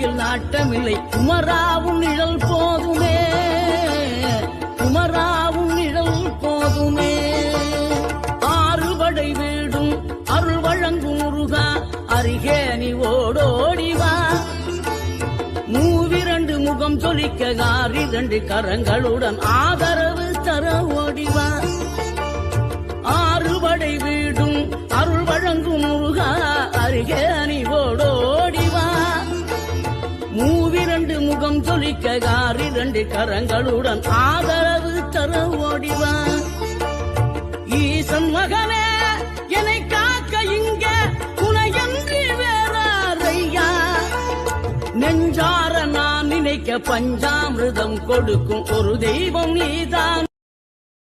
ஆட்சியில் நாட்டமில்லை குமராவும் நிழல் போதுமே, குமராவும் நிழல் போதுமே. ஆறுபடை வீடும் அருள் வழங்கும் முருகா அருகே நீ ஓடோடிவா. மூவிரண்டு முகம் சொலிக்க ஆறிரண்டு கரங்களுடன் ஆதரவு தர ஓடிவா. ஆறுபடை வீடும் அருள் வழங்கும் முருகா அருகே நீ ஓடோடிவா. மூவிரண்டு முகம் சொலிக்க ஆறிரண்டு கரங்களுடன் ஆதரவு தர ஓடிவா. ஈசன் மகனே என்னை காக்க இங்க துணையன்றி வேறாரையா. நெஞ்சார நான் நினைக்க பஞ்சாமிர்தம் கொடுக்கும் ஒரு தெய்வம் நீதான்.